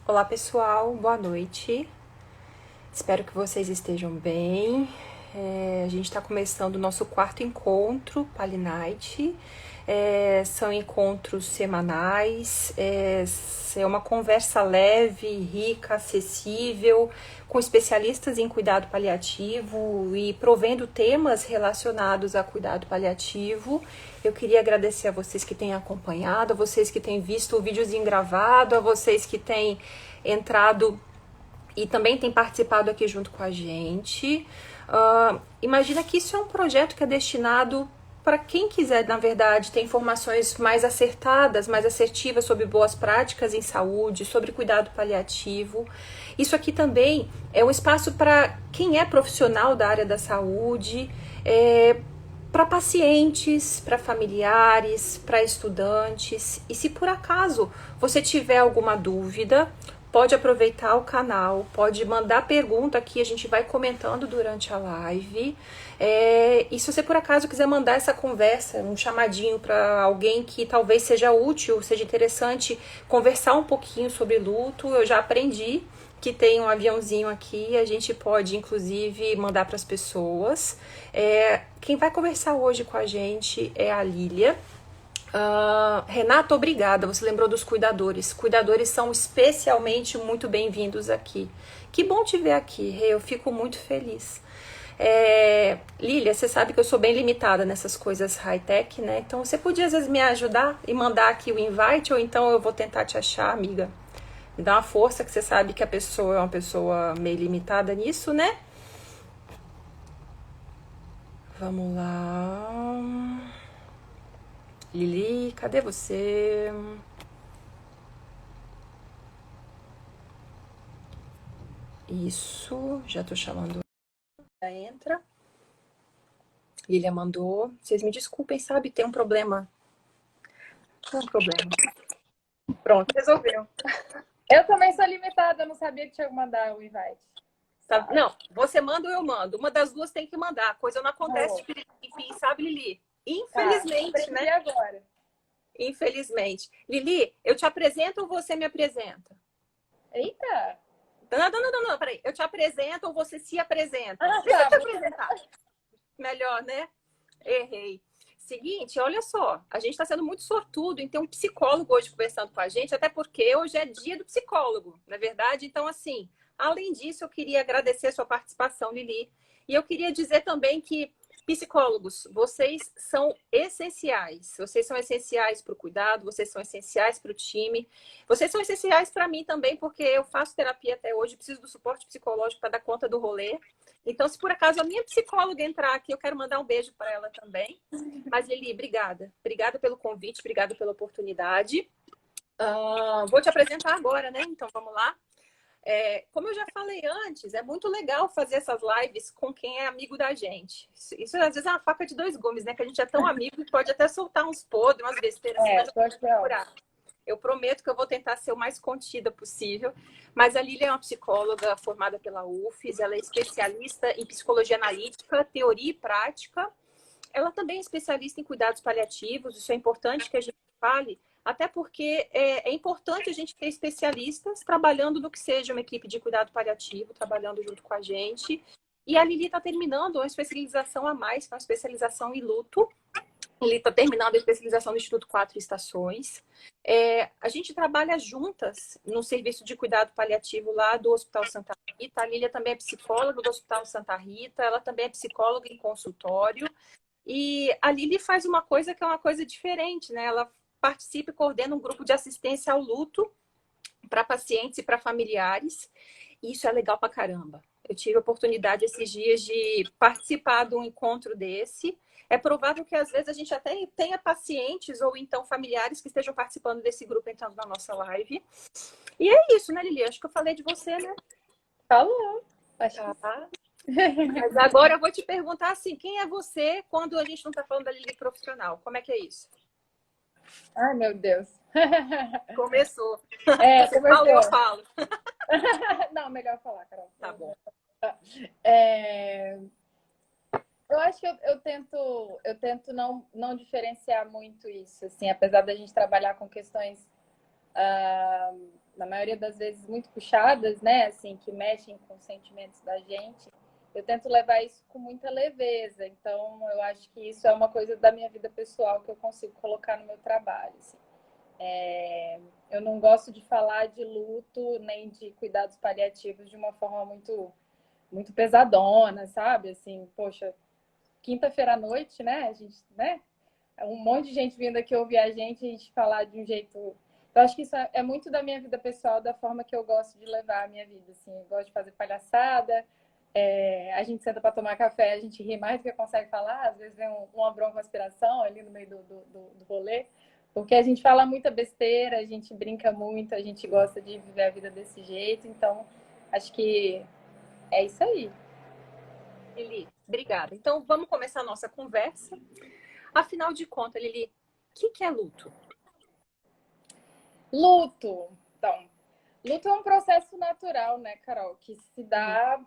Olá pessoal, boa noite. Espero que vocês estejam bem. A gente está começando o nosso quarto encontro, Pali Night. São encontros semanais, é uma conversa leve, rica, acessível, com especialistas em cuidado paliativo e provendo temas relacionados a cuidado paliativo. Eu queria agradecer a vocês que têm acompanhado, a vocês que têm visto o videozinho gravado, a vocês que têm entrado e também têm participado aqui junto com a gente. Imagina que isso é um projeto que é destinado para quem quiser, na verdade, ter informações mais acertadas, mais assertivas sobre boas práticas em saúde, sobre cuidado paliativo. Isso aqui também é um espaço para quem é profissional da área da saúde, para pacientes, para familiares, para estudantes. E se por acaso você tiver alguma dúvida, pode aproveitar o canal, pode mandar pergunta aqui, a gente vai comentando durante a live. E se você por acaso quiser mandar essa conversa, um chamadinho para alguém que talvez seja útil, seja interessante conversar um pouquinho sobre luto, eu já aprendi que tem um aviãozinho aqui, a gente pode inclusive mandar para as pessoas. Quem vai conversar hoje com a gente é a Lília. Renata, obrigada. Você lembrou dos cuidadores. Cuidadores são especialmente muito bem-vindos aqui. Que bom te ver aqui, Rê. Eu fico muito feliz. Lília, você sabe que eu sou bem limitada nessas coisas high-tech, né? Então você podia às vezes me ajudar e mandar aqui o invite, ou então eu vou tentar te achar, amiga. Me dá uma força, que você sabe que a pessoa é uma pessoa meio limitada nisso, né? Vamos lá. Lili, cadê você? Isso, já tô chamando. Entra. Lilia mandou. Vocês me desculpem, sabe? Tem um problema. Tem um problema. Pronto, resolveu. Eu também sou limitada, eu não sabia que tinha que mandar o invite. Tá, não, você manda ou eu mando. Uma das duas tem que mandar. A coisa não acontece de enfim, sabe, Lili? Tá, Infelizmente, aprendi né? agora. Infelizmente. Lili, eu te apresento ou você me apresenta? Eita! Não, peraí. Eu te apresento ou você se apresenta? Ah, Deixa eu tá. te apresentar. Melhor, né? Errei. Seguinte, olha só, a gente está sendo muito sortudo em ter um psicólogo hoje conversando com a gente, até porque hoje é dia do psicólogo, não é verdade? Então, assim, além disso, eu queria agradecer a sua participação, Lili, e eu queria dizer também que psicólogos, vocês são essenciais para o cuidado, vocês são essenciais para o time, vocês são essenciais para mim também, porque eu faço terapia até hoje, preciso do suporte psicológico para dar conta do rolê. Então, se por acaso a minha psicóloga entrar aqui, eu quero mandar um beijo para ela também. Mas, Lili, obrigada. Obrigada pelo convite, obrigada pela oportunidade. Vou te apresentar agora, né? Então, vamos lá. Como eu já falei antes, é muito legal fazer essas lives com quem é amigo da gente. Isso às vezes é uma faca de dois gumes, né? Que a gente é tão amigo que pode até soltar uns podres, umas besteiras assim, mas eu Eu acho que vou é ótimo. procurar. Eu prometo que eu vou tentar ser o mais contida possível. Mas a Lília é uma psicóloga formada pela UFES, ela é especialista em psicologia analítica, teoria e prática. Ela também é especialista em cuidados paliativos, isso é importante que a gente fale, até porque é importante a gente ter especialistas trabalhando no que seja uma equipe de cuidado paliativo, trabalhando junto com a gente. E a Lili está terminando uma especialização a mais, que é uma especialização em luto. Ele está terminando a especialização no Instituto Quatro Estações. A gente trabalha juntas no serviço de cuidado paliativo lá do Hospital Santa Rita. A Lília também é psicóloga do Hospital Santa Rita, ela também é psicóloga em consultório. E a Lili faz uma coisa que é uma coisa diferente, né? Ela participa e coordena um grupo de assistência ao luto para pacientes e para familiares. E isso é legal pra caramba. Eu tive a oportunidade esses dias de participar de um encontro desse. É provável que às vezes a gente até tenha pacientes ou então familiares que estejam participando desse grupo entrando na nossa live. E é isso, né, Lili? Acho que eu falei de você, né? Falou. Acho que sim. Tá. Mas agora eu vou te perguntar assim, quem é você quando a gente não está falando da Lili profissional? Como é que é isso? Ai, meu Deus. Começou. Você fala ou eu Começou. falo? Não, melhor falar, Carol. Tá bom. É, eu acho que eu tento não diferenciar muito isso, assim, apesar da gente trabalhar com questões na maioria das vezes, muito puxadas, né? Assim, que mexem com os sentimentos da gente, eu tento levar isso com muita leveza. Então, eu acho que isso é uma coisa da minha vida pessoal que eu consigo colocar no meu trabalho. Assim. Eu não gosto de falar de luto nem de cuidados paliativos de uma forma muito pesadona, sabe? Assim, poxa, quinta-feira à noite, né? A gente, né? Um monte de gente vindo aqui ouvir a gente falar de um jeito. Eu acho que isso é muito da minha vida pessoal, da forma que eu gosto de levar a minha vida. Assim, eu gosto de fazer palhaçada. A gente senta para tomar café, a gente ri mais do que consegue falar. Às vezes vem uma broncoaspiração ali no meio do rolê. Porque a gente fala muita besteira, a gente brinca muito, a gente gosta de viver a vida desse jeito. Então, acho que é isso aí. Lili, obrigada. Então, vamos começar a nossa conversa. Afinal de contas, Lili, o que é luto? Luto. Então, luto é um processo natural, né, Carol? Que se dá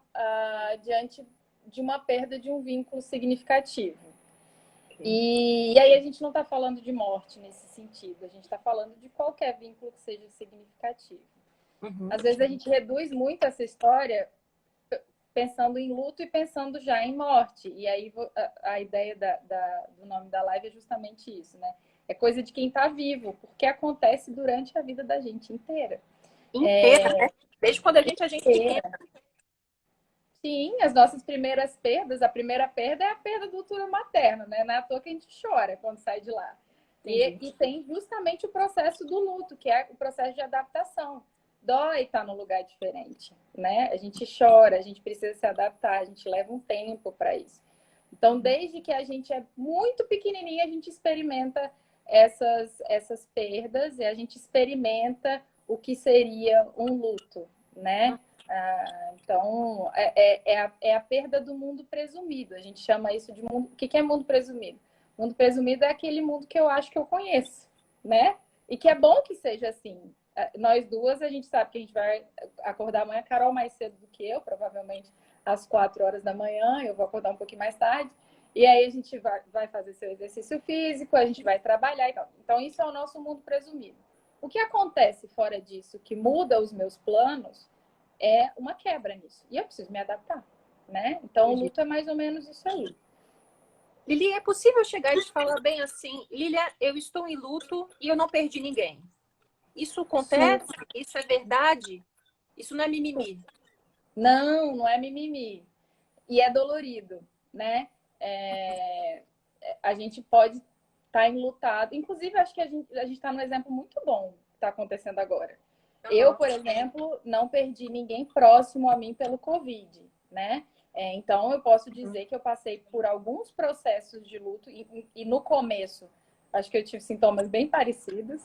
diante de uma perda de um vínculo significativo. E aí a gente não está falando de morte nesse sentido, a gente está falando de qualquer vínculo que seja significativo. Às vezes a gente reduz muito essa história pensando em luto e pensando já em morte. E aí a ideia do nome da live é justamente isso, né? É coisa de quem está vivo, porque acontece durante a vida da gente inteira. Inteira, né? Desde quando a gente é pequena. Sim, as nossas primeiras perdas, a primeira perda é a perda do útero materno, né? Não é à toa que a gente chora quando sai de lá. E tem justamente o processo do luto, que é o processo de adaptação. Dói estar num lugar diferente, né? A gente chora, a gente precisa se adaptar, a gente leva um tempo para isso. Então, desde que a gente é muito pequenininha, a gente experimenta essas perdas e a gente experimenta o que seria um luto, né? Então, é a perda do mundo presumido. A gente chama isso de mundo. O que é mundo presumido? Mundo presumido é aquele mundo que eu acho que eu conheço, né? E que é bom que seja assim. Nós duas, a gente sabe que a gente vai acordar amanhã, Carol mais cedo do que eu, provavelmente às 4 horas da manhã, eu vou acordar um pouquinho mais tarde. E aí a gente vai fazer seu exercício físico, a gente vai trabalhar e tal. Então, isso é o nosso mundo presumido. O que acontece fora disso, que muda os meus planos, é uma quebra nisso. E eu preciso me adaptar, né? Então, o luto é mais ou menos isso aí. Lili, é possível chegar e te falar bem assim, Lilia, eu estou em luto e eu não perdi ninguém. Isso acontece? Sim. Isso é verdade? Isso não é mimimi? Não, não é mimimi. E é dolorido, né? A gente pode estar enlutado. Inclusive, acho que a gente está num exemplo muito bom que está acontecendo agora. Eu, por exemplo, não perdi ninguém próximo a mim pelo Covid, né? Então, eu posso dizer que eu passei por alguns processos de luto e no começo, acho que eu tive sintomas bem parecidos,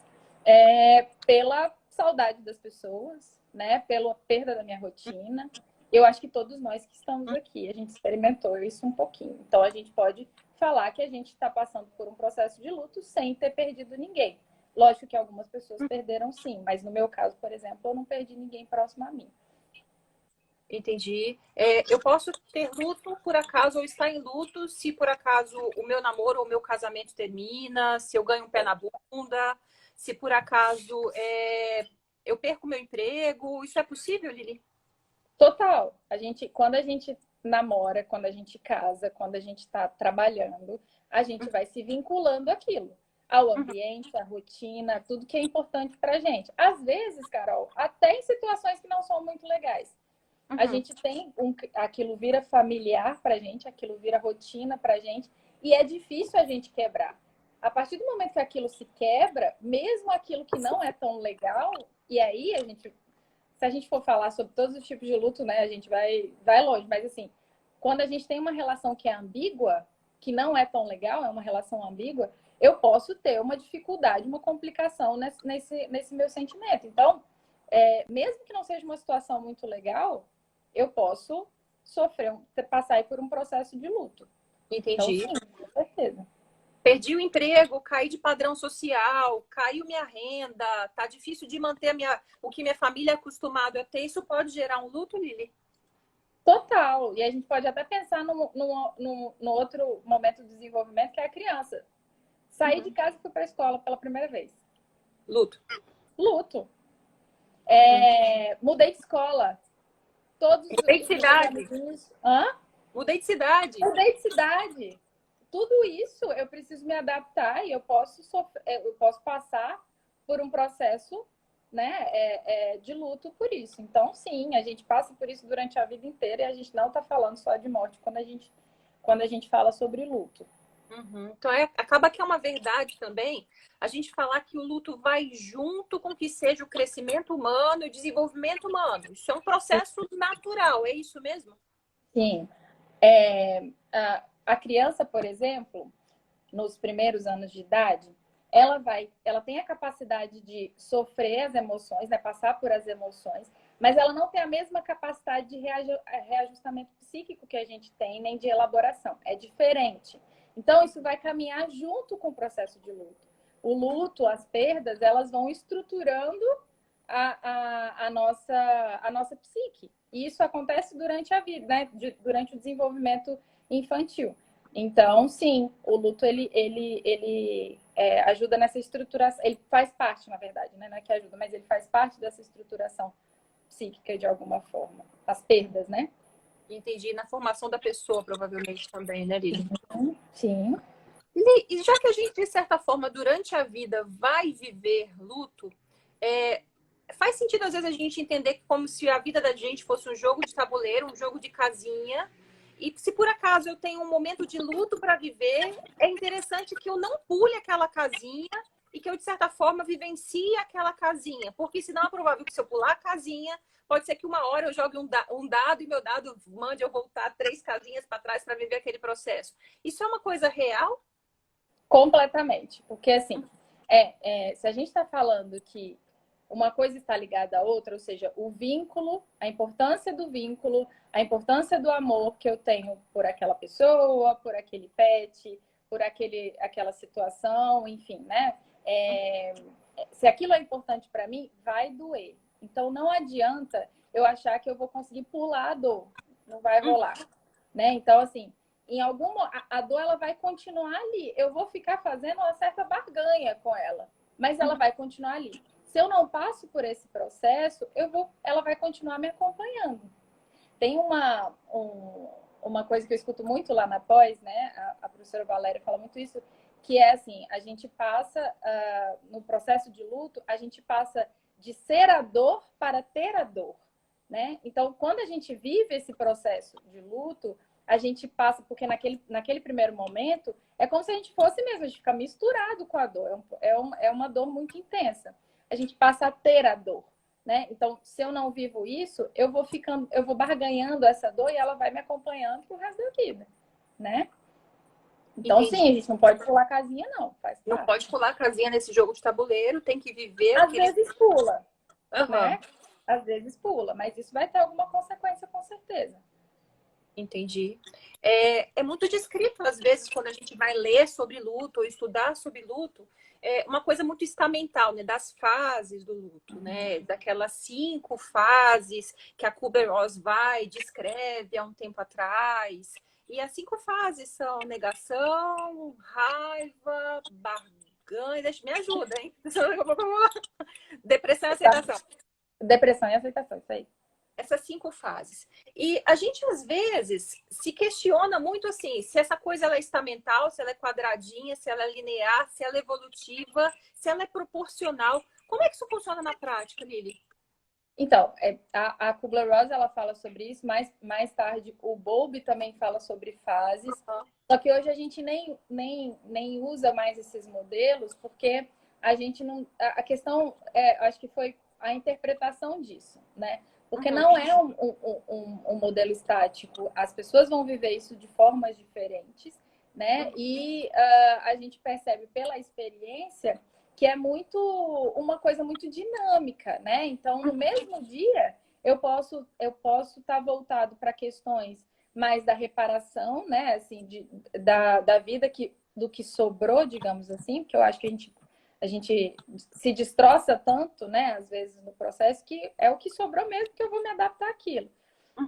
pela saudade das pessoas, né? Pela perda da minha rotina. Eu acho que todos nós que estamos aqui, a gente experimentou isso um pouquinho. Então, a gente pode falar que a gente está passando por um processo de luto sem ter perdido ninguém. Lógico que algumas pessoas perderam sim, mas no meu caso, por exemplo, eu não perdi ninguém próximo a mim. Entendi. Eu posso ter luto por acaso ou estar em luto se por acaso o meu namoro ou o meu casamento termina, se eu ganho um pé na bunda, se por acaso eu perco meu emprego. Isso é possível, Lili? Total. Quando a gente namora, quando a gente casa, quando a gente está trabalhando, a gente vai se vinculando àquilo, ao ambiente, à rotina, tudo que é importante para a gente. Às vezes, Carol, até em situações que não são muito legais. A gente tem aquilo vira familiar para a gente, aquilo vira rotina para a gente, e é difícil a gente quebrar. A partir do momento que aquilo se quebra, mesmo aquilo que não é tão legal, e aí se a gente for falar sobre todos os tipos de luto, né, a gente vai longe. Mas assim, quando a gente tem uma relação que é ambígua, que não é tão legal, é uma relação ambígua, eu posso ter uma dificuldade, uma complicação nesse meu sentimento. Então, mesmo que não seja uma situação muito legal, eu posso passar por um processo de luto. Entendi. Então, sim, com certeza. Perdi o emprego, caí de padrão social, caiu minha renda, tá difícil de manter o que minha família é acostumada a ter. Isso pode gerar um luto, Lili? Total. E a gente pode até pensar no outro momento do desenvolvimento, que é a criança. Saí de casa e fui para a escola pela primeira vez. Luto. Luto. Mudei de escola. Todos Mudei de os meus cidade. amiguinhos... Hã? Mudei de cidade. Mudei de cidade. Tudo isso eu preciso me adaptar e eu posso passar por um processo, né, de luto por isso. Então, sim, a gente passa por isso durante a vida inteira e a gente não está falando só de morte quando a gente fala sobre luto. Uhum. Então, acaba que é uma verdade também a gente falar que o luto vai junto com que seja o crescimento humano e o desenvolvimento humano. Isso é um processo natural, é isso mesmo? Sim. A criança, por exemplo, nos primeiros anos de idade, ela tem a capacidade de sofrer as emoções, né, passar por as emoções, mas ela não tem a mesma capacidade de reajustamento psíquico que a gente tem, nem de elaboração. É diferente. Então, isso vai caminhar junto com o processo de luto. O luto, as perdas, elas vão estruturando a nossa psique. E isso acontece durante a vida, né? Durante o desenvolvimento infantil. Então, sim, o luto ele ajuda nessa estruturação. Ele faz parte, na verdade, né? Não é que ajuda, mas ele faz parte dessa estruturação psíquica de alguma forma. As perdas, né? Entendi. Na formação da pessoa, provavelmente também, né, Lili? Sim. Lili, e já que a gente, de certa forma, durante a vida vai viver luto, faz sentido, às vezes, a gente entender como se a vida da gente fosse um jogo de tabuleiro, um jogo de casinha. E se por acaso eu tenho um momento de luto para viver, é interessante que eu não pule aquela casinha e que eu, de certa forma, vivencie aquela casinha. Porque senão é provável que se eu pular a casinha, pode ser que uma hora eu jogue um dado e meu dado mande eu voltar 3 casinhas para trás para viver aquele processo. Isso é uma coisa real? Completamente. Porque, assim, se a gente está falando que uma coisa está ligada à outra, ou seja, o vínculo, a importância do vínculo, a importância do amor que eu tenho por aquela pessoa, por aquele pet, por aquela situação, enfim, né? Se aquilo é importante para mim, vai doer. Então, não adianta eu achar que eu vou conseguir pular a dor. Não vai rolar, né? Então, assim, a dor ela vai continuar ali. Eu vou ficar fazendo uma certa barganha com ela, mas ela vai continuar ali. Se eu não passo por esse processo, ela vai continuar me acompanhando. Tem uma coisa que eu escuto muito lá na pós, né? A professora Valéria fala muito isso, que é assim, a gente passa, no processo de luto, a gente passa de ser a dor para ter a dor, né? Então, quando a gente vive esse processo de luto, a gente passa, porque naquele primeiro momento, é como se a gente fosse mesmo, a gente fica misturado com a dor, é uma dor muito intensa. A gente passa a ter a dor. Né? Então, se eu não vivo isso, eu vou barganhando essa dor e ela vai me acompanhando pro resto da vida, né? Então, Entendi. sim, a gente não pode pular casinha, não. Faz parte. Não pode pular casinha nesse jogo de tabuleiro, tem que viver Às vezes pula, né? Às vezes pula, mas isso vai ter alguma consequência, com certeza. Entendi. É muito descrito, às vezes, quando a gente vai ler sobre luto ou estudar sobre luto, uma coisa muito estamental, né? Das fases do luto, né? Daquelas 5 fases que a Kubler-Ross vai descreve há um tempo atrás. E as 5 fases são negação, raiva, barganha... Me ajuda, hein? Depressão e aceitação. Depressão e aceitação, isso aí. Essas 5 fases. E a gente, às vezes, se questiona muito assim, se essa coisa ela é estamental, se ela é quadradinha, se ela é linear, se ela é evolutiva, se ela é proporcional. Como é que isso funciona na prática, Lili? Então, a Kubler-Ross ela fala sobre isso, mais tarde o Bowlby também fala sobre fases. Só que hoje a gente nem usa mais esses modelos, porque a gente não... A questão, acho que foi a interpretação disso, né? Porque não é um modelo estático. As pessoas vão viver isso de formas diferentes, né? E a gente percebe pela experiência que é uma coisa muito dinâmica, né? Então, no mesmo dia, eu posso estar voltado para questões mais da reparação, né? Assim, da vida do que sobrou, digamos assim, porque eu acho que a gente se destroça tanto, né? Às vezes no processo, que é o que sobrou mesmo que eu vou me adaptar àquilo.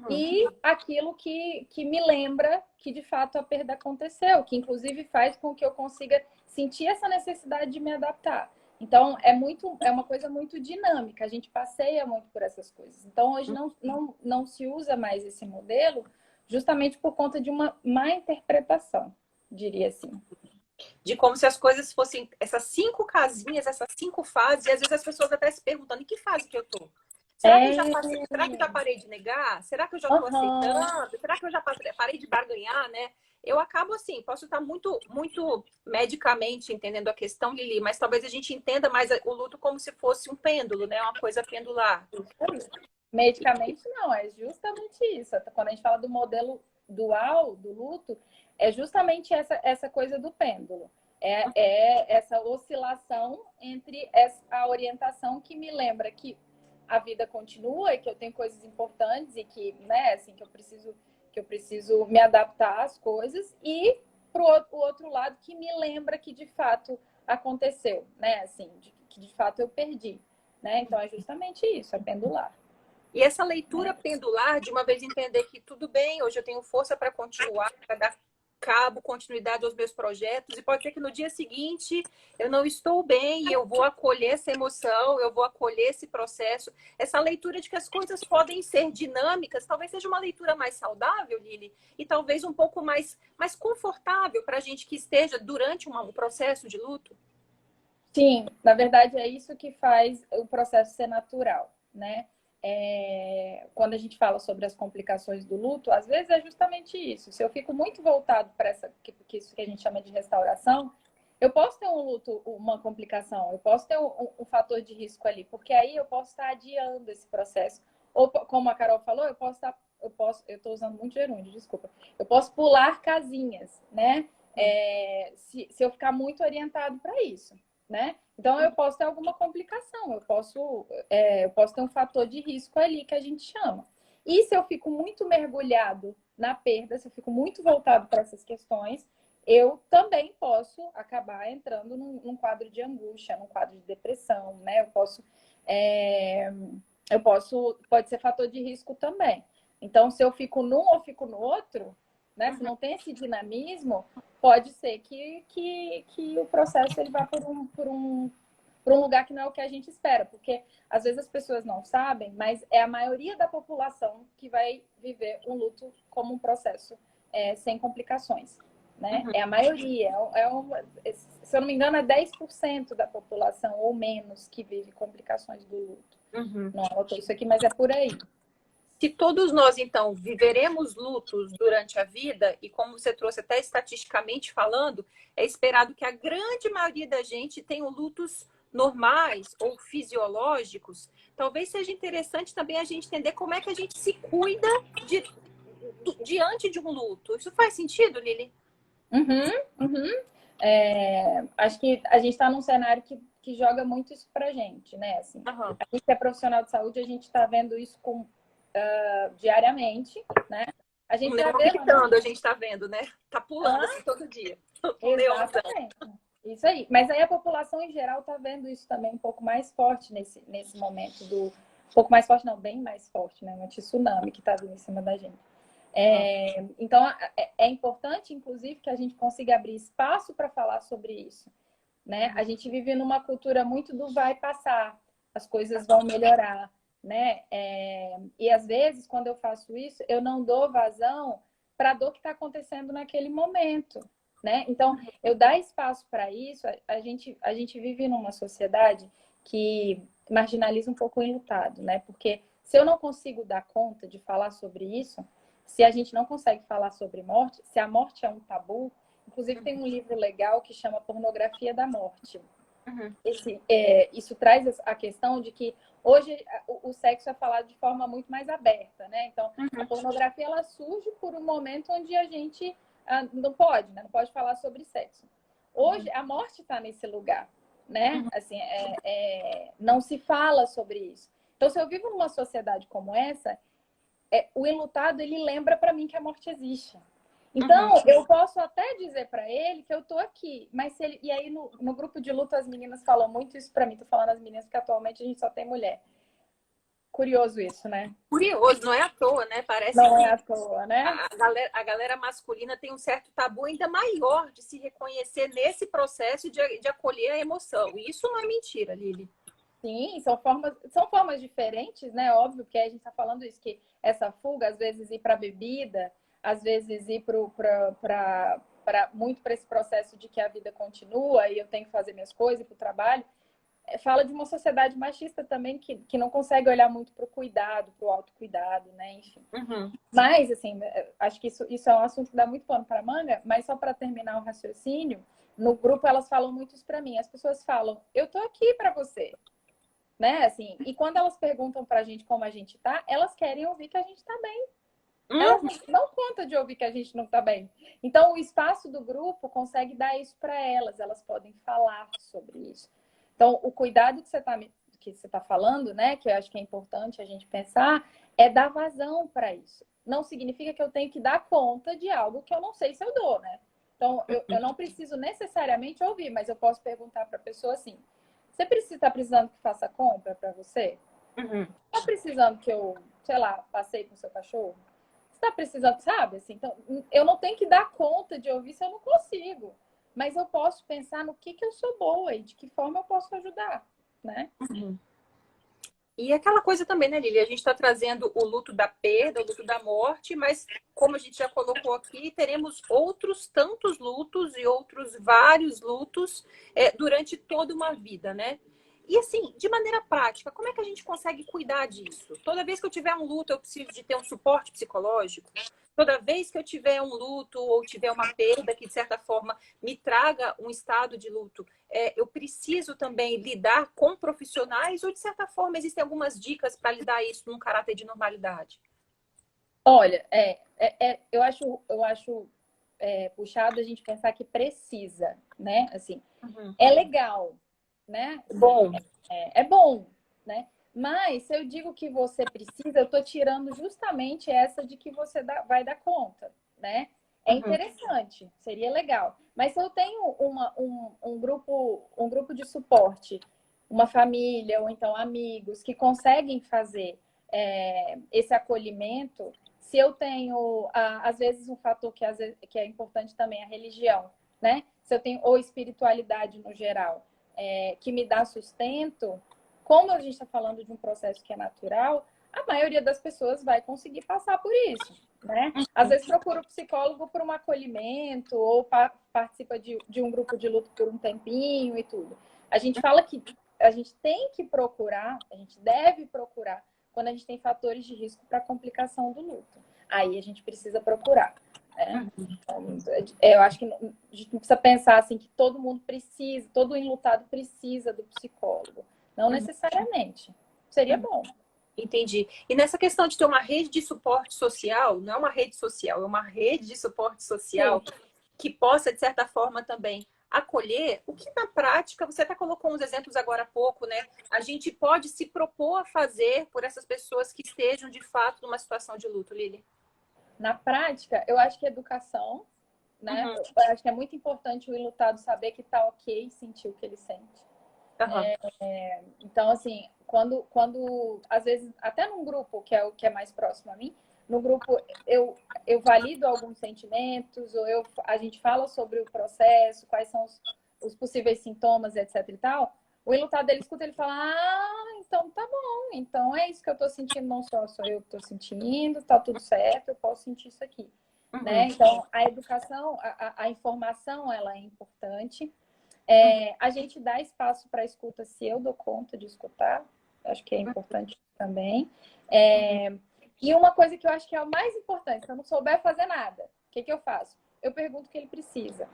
E aquilo que me lembra que de fato a perda aconteceu, que inclusive faz com que eu consiga sentir essa necessidade de me adaptar. Então, é uma coisa muito dinâmica, a gente passeia muito por essas coisas. Então, hoje não se usa mais esse modelo justamente por conta de uma má interpretação, diria assim. De como se as coisas fossem essas 5 casinhas, essas 5 fases, e às vezes as pessoas até se perguntando em que fase que eu tô? Será que eu já passei? Será que eu já parei de negar? Será que eu já estou aceitando? Será que eu já parei de barganhar, né? Eu acabo assim, posso estar muito medicamente entendendo a questão, Lili, mas talvez a gente entenda mais o luto como se fosse um pêndulo, né? Uma coisa pendular. Medicamente não, é justamente isso. Quando a gente fala do modelo dual do luto, é justamente essa coisa do pêndulo. É essa oscilação entre a orientação que me lembra que a vida continua e que eu tenho coisas importantes e que, né, assim, que eu preciso me adaptar às coisas, e o outro lado que me lembra que de fato aconteceu, né, assim, que de fato eu perdi, né? Então é justamente isso, é pendular. E essa leitura pendular, de uma vez entender que tudo bem, hoje eu tenho força para continuar, para dar cabo, continuidade aos meus projetos, e pode ser que no dia seguinte eu não estou bem e eu vou acolher essa emoção, eu vou acolher esse processo. Essa leitura de que as coisas podem ser dinâmicas, talvez seja uma leitura mais saudável, Lili, e talvez um pouco mais confortável para a gente que esteja durante um processo de luto. Sim, na verdade é isso que faz o processo ser natural, né? Quando a gente fala sobre as complicações do luto, às vezes é justamente isso. Se eu fico muito voltado para isso que a gente chama de restauração, eu posso ter um luto, uma complicação, eu posso ter um fator de risco ali, porque aí eu posso estar adiando esse processo. Ou, como a Carol falou, eu estou usando muito gerúndio, desculpa. Eu posso pular casinhas, né? Se eu ficar muito orientado para isso, né? Então, eu posso ter alguma complicação, eu posso ter um fator de risco ali que a gente chama. E se eu fico muito mergulhado na perda, se eu fico muito voltado para essas questões, eu também posso acabar entrando num quadro de angústia, num quadro de depressão, né? Pode ser fator de risco também. Então, se eu fico num ou fico no outro, né? Se não tem esse dinamismo, pode ser que o processo ele vá por um lugar que não é o que a gente espera, porque às vezes as pessoas não sabem, mas é a maioria da população que vai viver um luto como um processo sem complicações, né? É a maioria, se eu não me engano, é 10% da população ou menos que vive complicações do luto. Não anotou isso aqui, mas é por aí. Se todos nós, então, viveremos lutos durante a vida, e como você trouxe até estatisticamente falando, é esperado que a grande maioria da gente tenha lutos normais ou fisiológicos, talvez seja interessante também a gente entender como é que a gente se cuida diante de um luto. Isso faz sentido, Lili? Acho que a gente está num cenário que joga muito isso pra gente, né? Assim, a gente que é profissional de saúde, a gente está vendo isso diariamente, né? A gente está vendo, a gente está vendo, né? Tá pulando assim todo dia. Exatamente. Isso aí. Mas aí a população em geral está vendo isso também um pouco mais forte nesse momento um pouco mais forte, não, bem mais forte, né? Um tsunami que está vindo em cima da gente. Então, é importante, inclusive, que a gente consiga abrir espaço para falar sobre isso, né? A gente vive numa cultura muito do vai passar, as coisas vão melhorar, né? E às vezes, quando eu faço isso, eu não dou vazão para a dor que está acontecendo naquele momento, né? Então, eu dar espaço para isso, a gente vive numa sociedade que marginaliza um pouco o enlutado, né? Porque se eu não consigo dar conta de falar sobre isso, se a gente não consegue falar sobre morte, se a morte é um tabu, inclusive tem um livro legal que chama Pornografia da Morte. Isso traz a questão de que hoje o sexo é falado de forma muito mais aberta, né? Então, a pornografia ela surge por um momento onde a gente não pode, né? Não pode falar sobre sexo. Hoje, a morte está nesse lugar, né? Assim, não se fala sobre isso. Então, se eu vivo numa sociedade como essa, o enlutado, ele lembra para mim que a morte existe. Então, eu posso até dizer para ele que eu tô aqui, mas se ele... E aí, no grupo de luto, as meninas falam muito isso para mim. Tô falando as meninas porque atualmente a gente só tem mulher. Curioso isso, né? Curioso, não é à toa, né? Parece Não é que à toa, né? a galera masculina tem um certo tabu ainda maior de se reconhecer nesse processo de acolher a emoção. E isso não é mentira, Lili. Sim, são formas diferentes, né? Óbvio, porque a gente está falando isso, que essa fuga, às vezes ir para a bebida, às vezes ir muito para esse processo de que a vida continua e eu tenho que fazer minhas coisas para o trabalho. Fala de uma sociedade machista também que não consegue olhar muito para o cuidado, para o autocuidado, né? Enfim. Uhum. Mas, assim, acho que isso é um assunto que dá muito pano para manga, mas só para terminar o raciocínio, no grupo elas falam muito isso para mim. As pessoas falam, eu tô aqui para você, né? Assim, e quando elas perguntam pra gente como a gente tá, elas querem ouvir que a gente tá bem. Elas não dão conta de ouvir que a gente não tá bem. Então, o espaço do grupo consegue dar isso para elas podem falar sobre isso. Então, o cuidado que você tá falando, né, que eu acho que é importante a gente pensar, é dar vazão para isso. Não significa que eu tenho que dar conta de algo que eu não sei se eu dou, né? Então, eu não preciso necessariamente ouvir, mas eu posso perguntar para a pessoa assim: você está precisando que faça compra para você? Uhum. Está precisando que eu, sei lá, passeie com o seu cachorro? Você está precisando, sabe? Assim, então, eu não tenho que dar conta de ouvir se eu não consigo. Mas eu posso pensar no que eu sou boa e de que forma eu posso ajudar, né? Uhum. E aquela coisa também, né, Lili? A gente está trazendo o luto da perda, o luto da morte, mas como a gente já colocou aqui, teremos outros tantos lutos e outros vários lutos durante toda uma vida, né? E assim, de maneira prática, como é que a gente consegue cuidar disso? Toda vez que eu tiver um luto, eu preciso de ter um suporte psicológico? Toda vez que eu tiver um luto ou tiver uma perda que, de certa forma, me traga um estado de luto, eu preciso também lidar com profissionais ou, de certa forma, existem algumas dicas para lidar isso num caráter de normalidade? Olha, eu acho puxado a gente pensar que precisa, né? Assim, Uhum. é legal, né? Assim, Bom. é bom, né? Mas se eu digo que você precisa, eu estou tirando justamente essa de que você vai dar conta, né? É Uhum. interessante, seria legal. Mas se eu tenho um grupo de suporte, uma família ou então amigos que conseguem fazer esse acolhimento, se eu tenho, às vezes, um fator que é importante também, a religião, né? Se eu tenho, ou espiritualidade no geral, que me dá sustento, como a gente está falando de um processo que é natural, a maioria das pessoas vai conseguir passar por isso, né? Às vezes procura o psicólogo por um acolhimento ou participa de um grupo de luto por um tempinho e tudo. A gente fala que a gente tem que procurar, a gente deve procurar quando a gente tem fatores de risco para complicação do luto. Aí a gente precisa procurar. Né? Então, eu acho que a gente não precisa pensar assim que todo mundo precisa, todo enlutado precisa do psicólogo. Não necessariamente. Seria bom. Entendi. E nessa questão de ter uma rede de suporte social, não é uma rede social, é uma rede de suporte social Sim. que possa, de certa forma, também acolher o que na prática, você até colocou uns exemplos agora há pouco, né? A gente pode se propor a fazer por essas pessoas que estejam, de fato, numa situação de luto, Lili. Na prática, eu acho que educação, né? Uhum. Eu acho que é muito importante o enlutado saber que tá ok sentir o que ele sente. Uhum. Então, assim, quando às vezes, até num grupo que é o que é mais próximo a mim, no grupo eu valido alguns sentimentos, ou a gente fala sobre o processo, quais são os possíveis sintomas, etc e tal, o enlutado ele escuta, ele fala, então tá bom, então é isso que eu tô sentindo, não sou eu que tô sentindo, tá tudo certo, eu posso sentir isso aqui. Né? Uhum. Então, a educação, a informação, ela é importante. A gente dá espaço para escuta se eu dou conta de escutar, acho que é importante também. E uma coisa que eu acho que é o mais importante, se eu não souber fazer nada, o que eu faço? Eu pergunto o que ele precisa.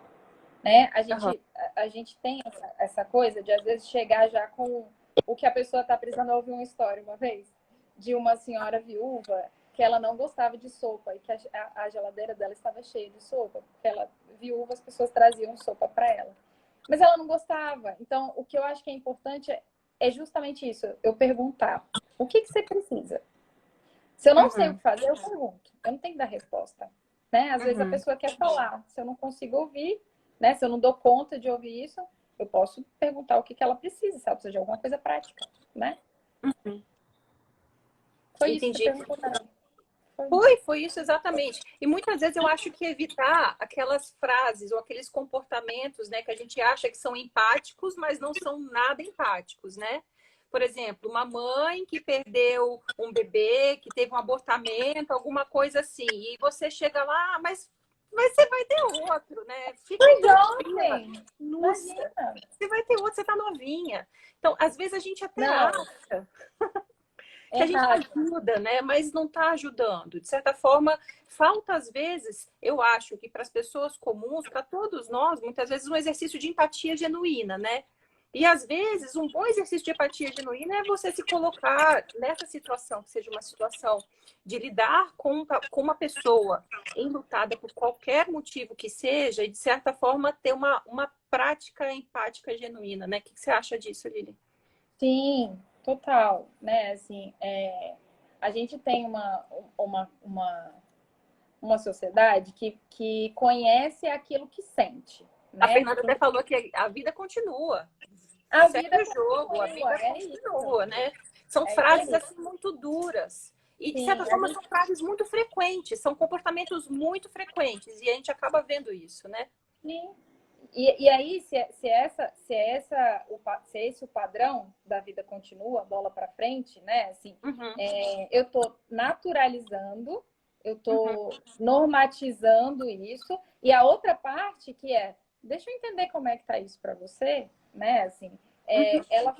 Né? Uhum. A gente tem essa coisa de, às vezes, chegar já com o que a pessoa está precisando. Eu ouvi uma história uma vez de uma senhora viúva que ela não gostava de sopa e que a geladeira dela estava cheia de sopa, porque ela, viúva, as pessoas traziam sopa para ela. Mas ela não gostava. Então, o que eu acho que é importante é justamente isso, eu perguntar, o que você precisa? Se eu não sei o Uhum. que fazer, eu pergunto. Eu não tenho que dar resposta. Né? Às vezes a Uhum. pessoa quer falar. Se eu não consigo ouvir, né? Se eu não dou conta de ouvir isso, eu posso perguntar o que ela precisa, se ela precisa de alguma coisa prática, né? Uhum. Foi isso que você Entendi. perguntou, cara. Foi isso exatamente. E muitas vezes eu acho que evitar aquelas frases ou aqueles comportamentos, né, que a gente acha que são empáticos, mas não são nada empáticos, né? Por exemplo, uma mãe que perdeu um bebê, que teve um abortamento, alguma coisa assim, e você chega lá, mas você vai ter outro, né? Fica Foi tranquila. jovem. Nossa, Imagina. você vai ter outro, você tá novinha. Então, às vezes a gente até Não, acha que a gente errado. ajuda, né? Mas não está ajudando. De certa forma, falta às vezes, eu acho que para as pessoas comuns, para todos nós, muitas vezes um exercício de empatia genuína, né? E às vezes um bom exercício de empatia genuína é você se colocar nessa situação, que seja uma situação de lidar com uma pessoa enlutada por qualquer motivo que seja, e de certa forma ter uma prática empática genuína, né? O que você acha disso, Lili? Sim, total, né? Assim, a gente tem uma sociedade que conhece aquilo que sente, A né? Fernanda até falou que a vida continua. A vida Segue o jogo, a continua, vida é isso. continua, né? São É isso frases aí. assim muito duras. E, de certa Sim, a forma, são gente, frases muito frequentes, são comportamentos muito frequentes, e a gente acaba vendo isso, né? sim. E aí, se é esse o padrão da vida continua, bola para frente, né? Assim, Uhum, eu tô naturalizando, eu uhum, tô normatizando isso. E a outra parte que deixa eu entender como é que tá isso para você, né? Assim, uhum, ela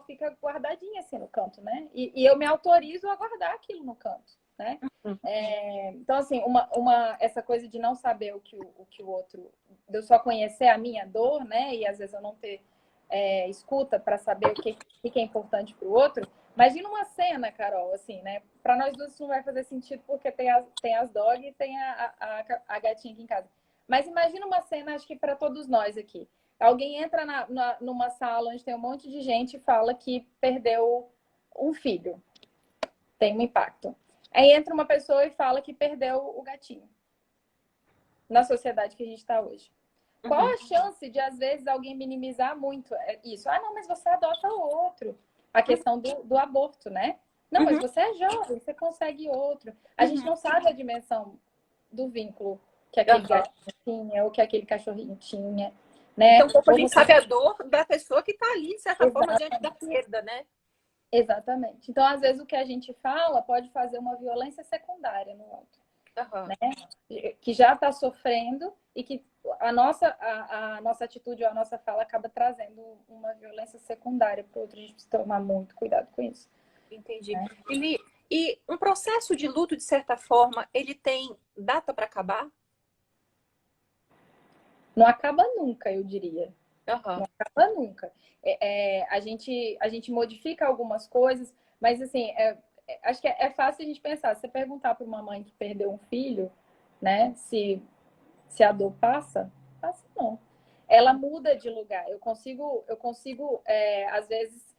fica guardadinha assim no canto, né? E eu me autorizo a guardar aquilo no canto, né? uhum. Então, assim, essa coisa de não saber o que o outro, de eu só conhecer a minha dor, né? E às vezes eu não ter escuta para saber o que é importante para o outro. Imagina uma cena, Carol, assim, né? Para nós duas isso não vai fazer sentido porque tem as dog e tem a gatinha aqui em casa. Mas imagina uma cena, acho que para todos nós aqui. Alguém entra numa sala onde tem um monte de gente e fala que perdeu um filho. Tem um impacto. Aí entra uma pessoa e fala que perdeu o gatinho na sociedade que a gente está hoje. Qual Uhum. a chance de, às vezes, alguém minimizar muito isso? Ah, não, mas você adota outro. A questão do aborto, né? Não, mas Uhum. você é jovem, você consegue outro. A gente Uhum. não sabe a dimensão do vínculo que aquele Aham. gatinho tinha ou que aquele cachorrinho tinha, né? Então, pouco a Ou gente você... sabe a dor da pessoa que está ali, de certa forma, diante da Exatamente. perda, né? Exatamente. Então, às vezes, o que a gente fala pode fazer uma violência secundária no outro, Aham. né? Que já está sofrendo e que a nossa atitude ou a nossa fala acaba trazendo uma violência secundária para o outro. A gente precisa tomar muito cuidado com isso. Entendi. Né? E um processo de luto, de certa forma, ele tem data para acabar? Não acaba nunca, eu diria. Aham. Não acaba nunca. A gente modifica algumas coisas, mas assim, acho que é fácil a gente pensar. Se você perguntar para uma mãe que perdeu um filho, né, se a dor passa, passa não. Ela muda de lugar. Eu consigo às vezes,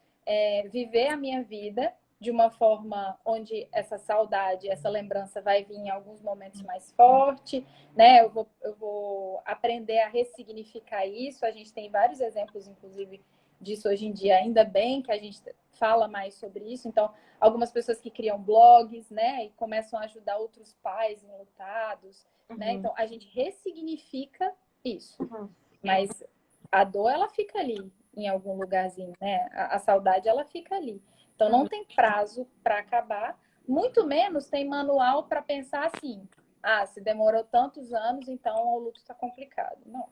viver a minha vida de uma forma onde essa saudade, essa lembrança vai vir em alguns momentos mais forte, né? Eu vou aprender a ressignificar isso. A gente tem vários exemplos, inclusive, disso hoje em dia. Ainda bem que a gente fala mais sobre isso. Então, algumas pessoas que criam blogs, né? E começam a ajudar outros pais enlutados, né? Uhum. Então, a gente ressignifica isso. Uhum. Mas a dor, ela fica ali, em algum lugarzinho, né? A saudade, ela fica ali. Então, não Uhum. tem prazo para acabar, muito menos tem manual para pensar assim: ah, se demorou tantos anos, então o luto está complicado. Não.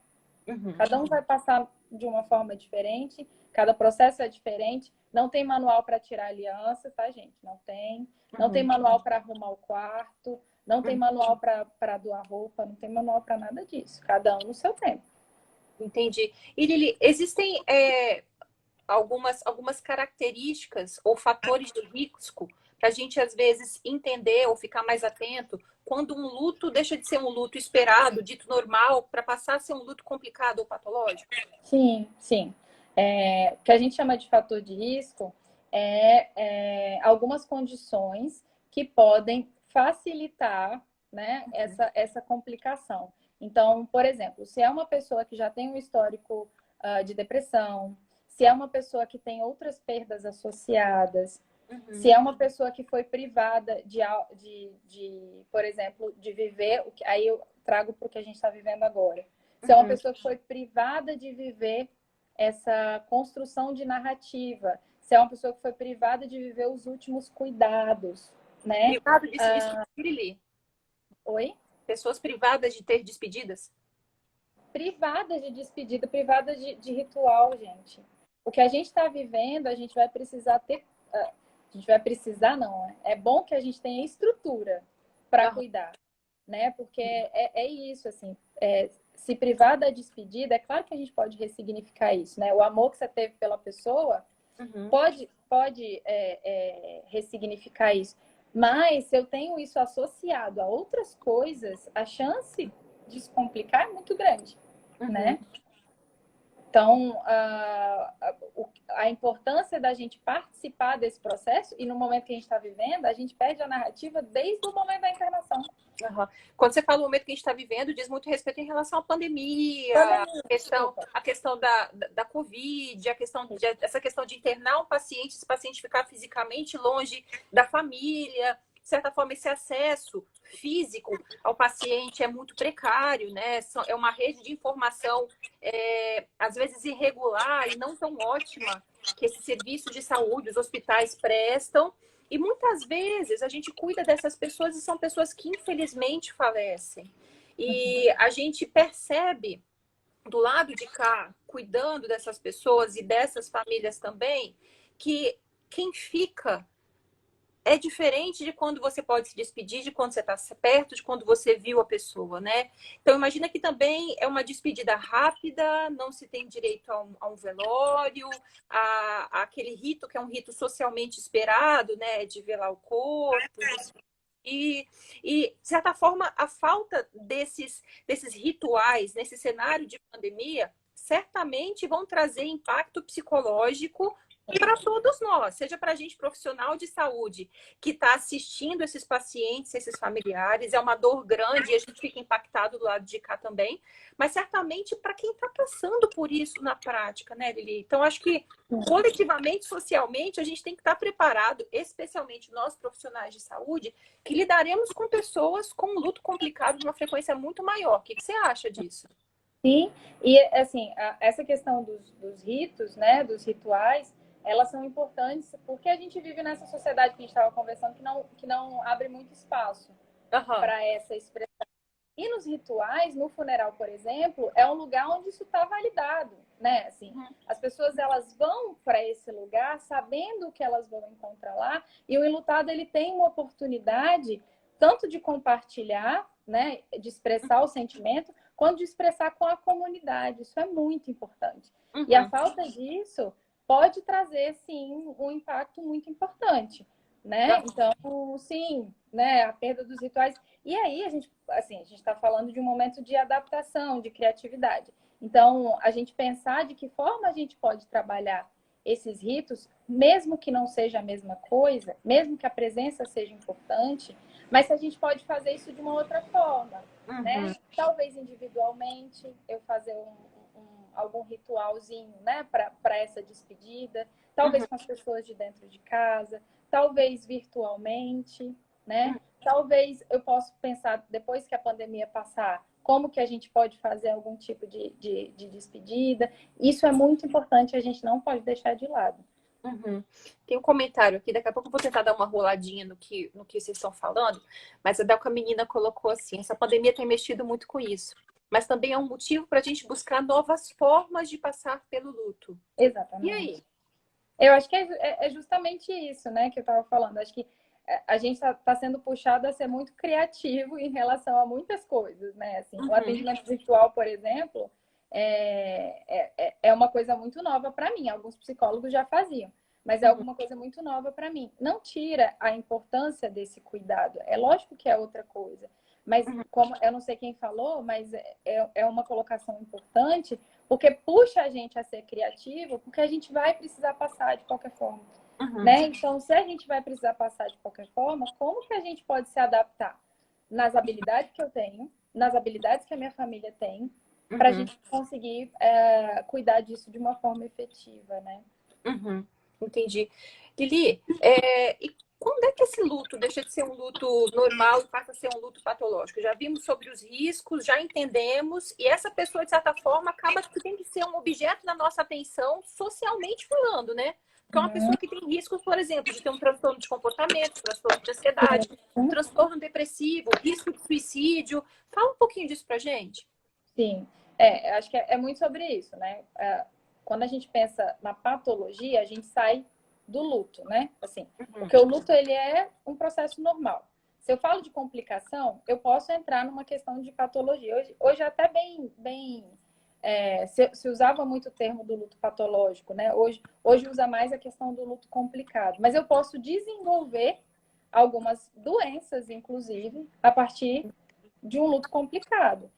Uhum. Cada um vai passar de uma forma diferente, cada processo é diferente. Não tem manual para tirar aliança, tá, gente? Não tem. Não tem Uhum. manual para arrumar o quarto, não tem Uhum. manual para doar roupa, não tem manual para nada disso. Cada um no seu tempo. Entendi. E Lili, existem algumas características ou fatores de risco para a gente, às vezes, entender ou ficar mais atento quando um luto deixa de ser um luto esperado, dito normal, para passar a ser um luto complicado ou patológico? Sim, sim. O que a gente chama de fator de risco algumas condições que podem facilitar, né, essa complicação. Então, por exemplo, se é uma pessoa que já tem um histórico de depressão, se é uma pessoa que tem outras perdas associadas, Se é uma pessoa que foi privada por exemplo, de viver, aí eu trago para o que a gente está vivendo agora. Se é uma pessoa que foi privada de viver essa construção de narrativa, se é uma pessoa que foi privada de viver os últimos cuidados, né? Privado de se despedir, Lili. Oi? Pessoas privadas de ter despedidas? Privadas de despedida, privadas de ritual, gente. O que a gente está vivendo, a gente vai precisar ter. A gente vai precisar, não. É bom que a gente tenha estrutura para cuidar, né? Porque é isso, assim. Se privar da despedida, é claro que a gente pode ressignificar isso, né? O amor que você teve pela pessoa pode ressignificar isso. Mas se eu tenho isso associado a outras coisas, a chance de se complicar é muito grande, né? Então, a importância da gente participar desse processo, e no momento que a gente está vivendo, a gente perde a narrativa desde o momento da encarnação. Quando você fala o momento que a gente está vivendo, diz muito respeito em relação à pandemia, a questão da Covid, essa questão de internar um paciente, esse paciente ficar fisicamente longe da família. De certa forma, esse acesso físico ao paciente é muito precário, né? É uma rede de informação, às vezes irregular e não tão ótima, que esses serviços de saúde, os hospitais prestam. E muitas vezes a gente cuida dessas pessoas e são pessoas que infelizmente falecem. E a gente percebe do lado de cá, cuidando dessas pessoas e dessas famílias também, que quem fica é diferente de quando você pode se despedir, de quando você está perto, de quando você viu a pessoa, né? Então, imagina que também é uma despedida rápida, não se tem direito a um velório, a aquele rito que é um rito socialmente esperado, né? De velar o corpo. De certa forma, a falta desses rituais nesse cenário de pandemia certamente vão trazer impacto psicológico para todos nós, seja para a gente profissional de saúde que está assistindo esses pacientes, esses familiares, é uma dor grande e a gente fica impactado do lado de cá também, mas certamente para quem está passando por isso na prática, né, Lili? Então, acho que coletivamente, socialmente, a gente tem que estar preparado, especialmente nós profissionais de saúde, que lidaremos com pessoas com um luto complicado de uma frequência muito maior. O que você acha disso? Sim, e assim, essa questão dos ritos, né, dos rituais, elas são importantes porque a gente vive nessa sociedade que a gente estava conversando que não abre muito espaço para essa expressão. E nos rituais, no funeral, por exemplo, é um lugar onde isso está validado, né? Assim, as pessoas elas vão para esse lugar sabendo o que elas vão encontrar lá, e o enlutado ele tem uma oportunidade tanto de compartilhar, né, de expressar o sentimento, quanto de expressar com a comunidade. Isso é muito importante. E a falta disso pode trazer, sim, um impacto muito importante, né? Então, sim, né, a perda dos rituais. E aí, a gente está falando de um momento de adaptação, de criatividade. Então, a gente pensar de que forma a gente pode trabalhar esses ritos, mesmo que não seja a mesma coisa, mesmo que a presença seja importante, mas a gente pode fazer isso de uma outra forma, né? Talvez individualmente, eu fazer algum ritualzinho, né, para essa despedida, talvez com as pessoas de dentro de casa, talvez virtualmente, né? Talvez eu possa pensar, depois que a pandemia passar, como que a gente pode fazer algum tipo de despedida. Isso é muito importante, a gente não pode deixar de lado. Tem um comentário aqui, daqui a pouco eu vou tentar dar uma roladinha no que vocês estão falando, mas a Delca Menina colocou assim, essa pandemia tem mexido muito com isso, mas também é um motivo para a gente buscar novas formas de passar pelo luto. Exatamente. E aí? Eu acho que é justamente isso, né, que eu estava falando. Acho que a gente está sendo puxado a ser muito criativo em relação a muitas coisas, né? Assim, o atendimento virtual, por exemplo, é uma coisa muito nova para mim. Alguns psicólogos já faziam, mas é alguma coisa muito nova para mim. Não tira a importância desse cuidado. É lógico que é outra coisa. Mas, como eu não sei quem falou, mas é uma colocação importante, porque puxa a gente a ser criativo, porque a gente vai precisar passar de qualquer forma. Né? Então, se a gente vai precisar passar de qualquer forma, como que a gente pode se adaptar nas habilidades que eu tenho, nas habilidades que a minha família tem, para a gente conseguir cuidar disso de uma forma efetiva, né? Entendi. Lili, e quando é que esse luto deixa de ser um luto normal e passa a ser um luto patológico? Já vimos sobre os riscos, já entendemos, e essa pessoa, de certa forma, acaba que tem que ser um objeto da nossa atenção, socialmente falando, né? Porque é uma Uhum. pessoa que tem riscos, por exemplo, de ter um transtorno de comportamento, transtorno de ansiedade, um Sim. transtorno depressivo, risco de suicídio. Fala um pouquinho disso pra gente. Sim. Acho que é muito sobre isso, né? Quando a gente pensa na patologia, a gente sai do luto, né? Assim, Uhum. porque o luto ele é um processo normal. Se eu falo de complicação, eu posso entrar numa questão de patologia. Hoje é até se usava muito o termo do luto patológico, né? Hoje usa mais a questão do luto complicado. Mas eu posso desenvolver algumas doenças, inclusive, a partir de um luto complicado.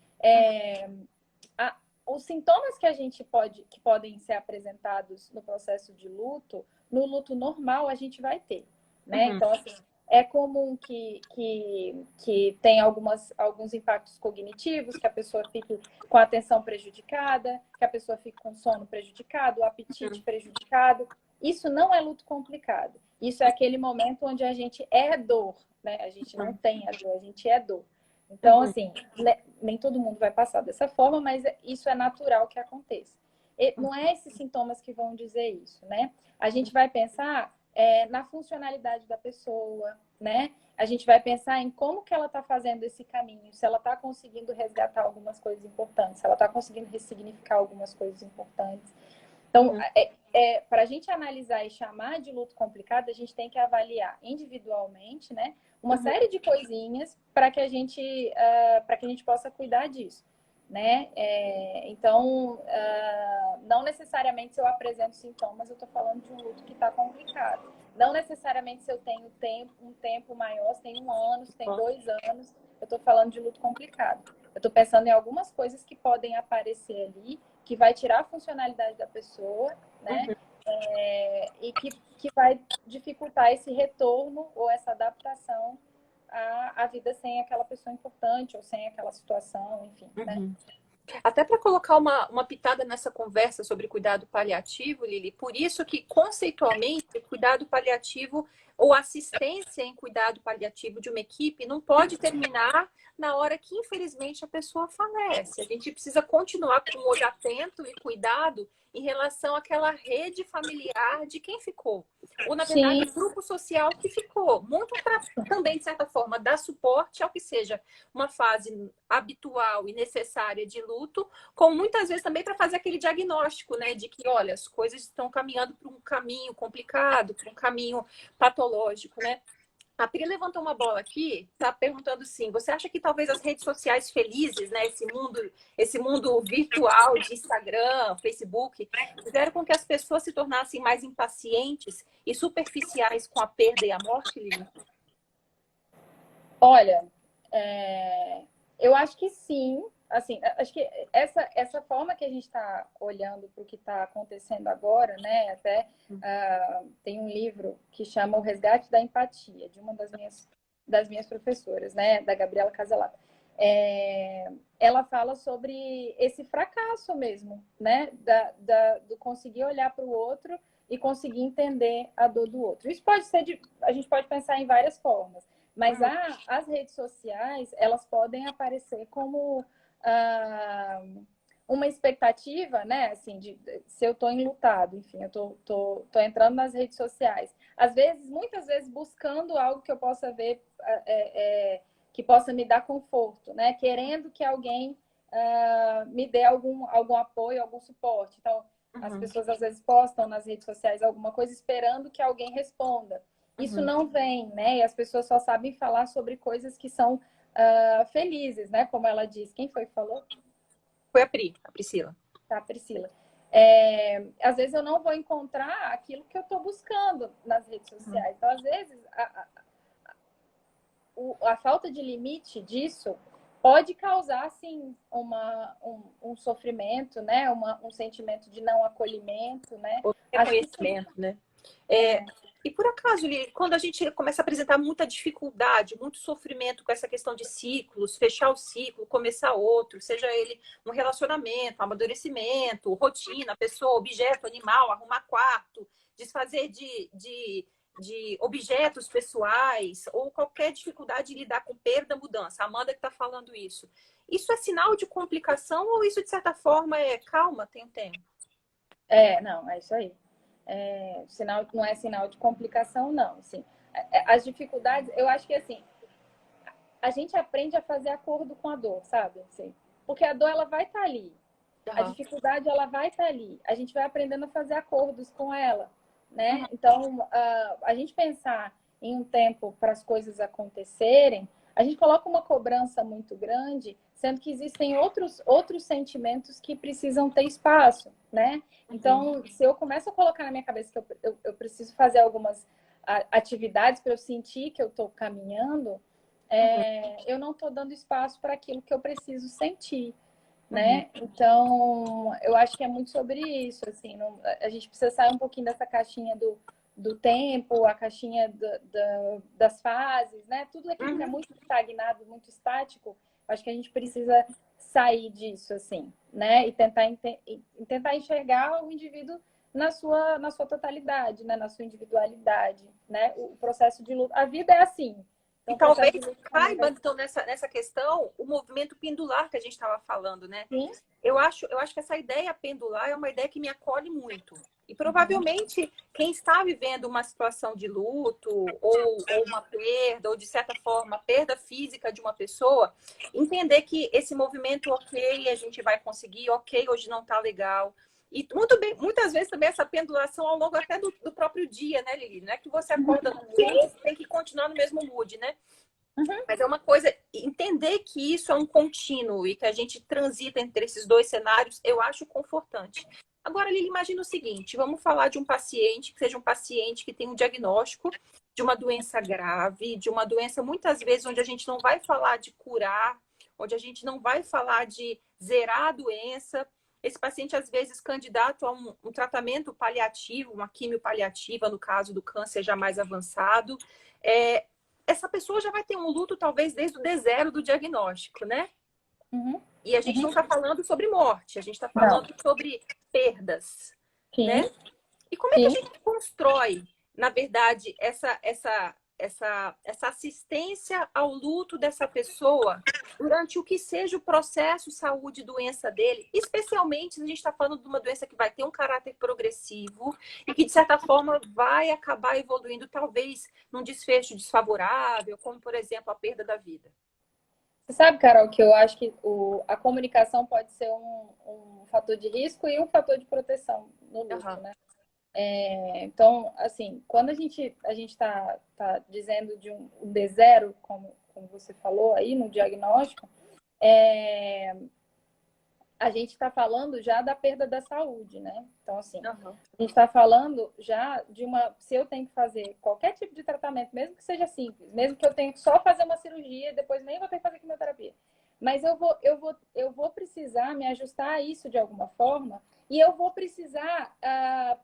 Os sintomas que a gente que podem ser apresentados no processo de luto, no luto normal a gente vai ter, né? Uhum. Então, assim, é comum que tenha alguns impactos cognitivos, que a pessoa fique com a atenção prejudicada, que a pessoa fique com sono prejudicado, o apetite prejudicado. Isso não é luto complicado. Isso é aquele momento onde a gente é dor, né? A gente não tem a dor, a gente é dor. Então, assim, nem todo mundo vai passar dessa forma, mas isso é natural que aconteça. E não é esses sintomas que vão dizer isso, né? A gente vai pensar na funcionalidade da pessoa, né? A gente vai pensar em como que ela está fazendo esse caminho, se ela está conseguindo resgatar algumas coisas importantes, se ela está conseguindo ressignificar algumas coisas importantes. Então, para a gente analisar e chamar de luto complicado, a gente tem que avaliar individualmente, né? Uma série de coisinhas para que a gente possa cuidar disso, né? Então, não necessariamente se eu apresento sintomas, eu estou falando de um luto que está complicado. Não necessariamente se eu tenho um tempo maior, se tem 1 ano, se tem 2 anos, eu estou falando de luto complicado. Eu estou pensando em algumas coisas que podem aparecer ali, que vai tirar a funcionalidade da pessoa, né? E que vai dificultar esse retorno ou essa adaptação à vida sem aquela pessoa importante ou sem aquela situação, enfim, né? Até para colocar uma pitada nessa conversa sobre cuidado paliativo, Lili, por isso que, conceitualmente, o cuidado paliativo ou assistência em cuidado paliativo de uma equipe não pode terminar na hora que, infelizmente, a pessoa falece. A gente precisa continuar com um olho atento e cuidado em relação àquela rede familiar de quem ficou. Ou, na verdade, Sim. o grupo social que ficou. Muito para também, de certa forma, dar suporte ao que seja uma fase habitual e necessária de luto, como muitas vezes também para fazer aquele diagnóstico, né, de que, olha, as coisas estão caminhando para um caminho complicado, para um caminho patológico, né? A Pri levantou uma bola aqui, está perguntando sim, você acha que talvez as redes sociais felizes, né, esse mundo virtual de Instagram, Facebook, fizeram com que as pessoas se tornassem mais impacientes e superficiais com a perda e a morte, Lili? Olha, eu acho que sim. Assim, acho que essa forma que a gente está olhando para o que está acontecendo agora, né? Até tem um livro que chama O Resgate da Empatia, de uma das minhas professoras, né? Da Gabriela Caselato. Ela fala sobre esse fracasso mesmo, né? Do conseguir olhar para o outro e conseguir entender a dor do outro. Isso pode ser a gente pode pensar em várias formas. Mas as redes sociais, elas podem aparecer como uma expectativa, né? Assim, se eu estou enlutado, enfim, eu tô entrando nas redes sociais. Muitas vezes, buscando algo que eu possa ver, que possa me dar conforto, né? Querendo que alguém me dê algum apoio, algum suporte. Então, as pessoas às vezes postam nas redes sociais alguma coisa esperando que alguém responda. Isso não vem, né? E as pessoas só sabem falar sobre coisas que são felizes, né? Como ela diz. Quem foi que falou? Foi a Priscila. Tá, Priscila. Às vezes eu não vou encontrar aquilo que eu estou buscando nas redes sociais. Então, às vezes, a falta de limite disso pode causar, assim, um sofrimento, né? Um sentimento de não acolhimento, né? O reconhecimento, né? E por acaso, Lili, quando a gente começa a apresentar muita dificuldade, muito sofrimento com essa questão de ciclos, fechar o ciclo, começar outro, seja ele um relacionamento, um amadurecimento, rotina, pessoa, objeto, animal, arrumar quarto, desfazer de objetos pessoais ou qualquer dificuldade de lidar com perda, mudança. A Amanda que está falando isso. Isso é sinal de complicação ou isso, de certa forma, é calma, tem um tempo? Não, é isso aí. Não é sinal de complicação, não. Assim, as dificuldades, eu acho que assim, a gente aprende a fazer acordo com a dor, sabe? Assim, porque a dor, ela vai estar ali. A dificuldade, ela vai estar ali. A gente vai aprendendo a fazer acordos com ela, né? Então, a gente pensar em um tempo para as coisas acontecerem, a gente coloca uma cobrança muito grande, sendo que existem outros sentimentos que precisam ter espaço, né? Então, se eu começo a colocar na minha cabeça que eu preciso fazer algumas atividades para eu sentir que eu estou caminhando, eu não estou dando espaço para aquilo que eu preciso sentir, né? Então, eu acho que é muito sobre isso, assim, a gente precisa sair um pouquinho dessa caixinha do tempo, a caixinha das fases, né? Tudo aquilo que é muito estagnado, muito estático, acho que a gente precisa sair disso, assim, né? E tentar enxergar o indivíduo na sua totalidade, né? Na sua individualidade, né? O processo de luta. A vida é assim. Então, e talvez caiba, então, nessa questão, o movimento pendular que a gente estava falando, né? Sim. Eu acho que essa ideia pendular é uma ideia que me acolhe muito. E provavelmente quem está vivendo uma situação de luto, ou uma perda, ou de certa forma, perda física de uma pessoa, entender que esse movimento, ok, a gente vai conseguir, ok, hoje não está legal. E muitas vezes também essa pendulação ao longo até do próprio dia, né, Lili? Não é que você acorda no mood, tem que continuar no mesmo mood, né? Mas é uma coisa, entender que isso é um contínuo e que a gente transita entre esses dois cenários, eu acho confortante. Agora, Lili, imagina o seguinte, vamos falar de um paciente, que seja um paciente que tem um diagnóstico de uma doença grave, de uma doença, muitas vezes, onde a gente não vai falar de curar, onde a gente não vai falar de zerar a doença. Esse paciente, às vezes, candidato a um tratamento paliativo, uma quimio paliativa, no caso do câncer já mais avançado. Essa pessoa já vai ter um luto, talvez, desde o D0 do diagnóstico, né? E a gente não está falando sobre morte, a gente está falando sobre perdas, né? E como é que a gente constrói, na verdade, essa assistência ao luto dessa pessoa durante o que seja o processo saúde e doença dele, especialmente se a gente está falando de uma doença que vai ter um caráter progressivo e que, de certa forma, vai acabar evoluindo, talvez, num desfecho desfavorável, como, por exemplo, a perda da vida. Você sabe, Carol, que eu acho que a comunicação pode ser um fator de risco e um fator de proteção no luto, né? Então, assim, quando a gente está dizendo de um D0, como você falou aí no diagnóstico, a gente está falando já da perda da saúde, né? Então, assim, a gente está falando já de se eu tenho que fazer qualquer tipo de tratamento, mesmo que seja simples, mesmo que eu tenha que só fazer uma cirurgia, depois nem vou ter que fazer quimioterapia. Mas eu vou precisar me ajustar a isso de alguma forma e eu vou precisar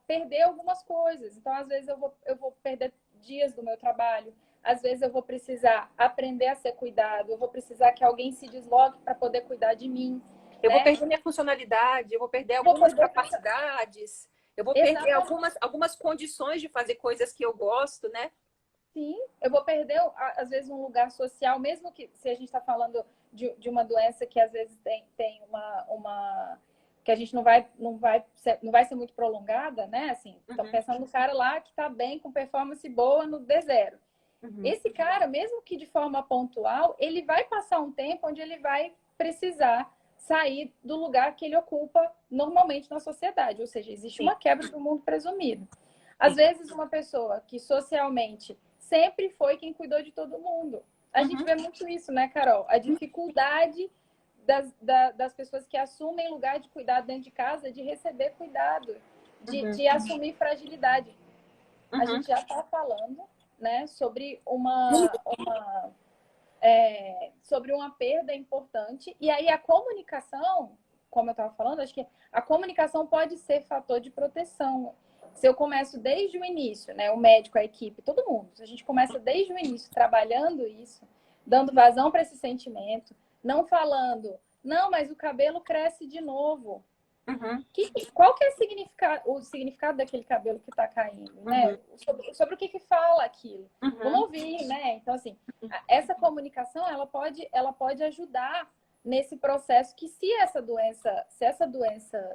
perder algumas coisas. Então, às vezes, eu vou perder dias do meu trabalho, às vezes eu vou precisar aprender a ser cuidado, eu vou precisar que alguém se desloque para poder cuidar de mim. Eu vou perder minha funcionalidade, eu vou perder algumas capacidades, eu vou perder algumas condições de fazer coisas que eu gosto, né? Sim, eu vou perder, às vezes, um lugar social, mesmo que se a gente está falando de uma doença que às vezes tem uma que a gente não vai ser muito prolongada, né? Assim, estamos pensando no cara lá que está bem, com performance boa no D0. Esse cara, mesmo que de forma pontual, ele vai passar um tempo onde ele vai precisar sair do lugar que ele ocupa normalmente na sociedade. Ou seja, existe uma quebra do mundo presumido. Às vezes, uma pessoa que socialmente sempre foi quem cuidou de todo mundo. A gente vê muito isso, né, Carol? A dificuldade das pessoas que assumem lugar de cuidado dentro de casa, de receber cuidado, de assumir fragilidade. A gente já está falando, né, sobre sobre uma perda importante. E aí a comunicação, como eu estava falando, acho que a comunicação pode ser fator de proteção. Se eu começo desde o início, né, o médico, a equipe, todo mundo, se a gente começa desde o início trabalhando isso, dando vazão para esse sentimento, não falando, não, mas o cabelo cresce de novo. Uhum. Qual que é o significado daquele cabelo que está caindo, né? Sobre o que fala aquilo. Vamos Uhum. ouvir, né? Então, assim, essa comunicação, ela pode ajudar nesse processo que se essa doença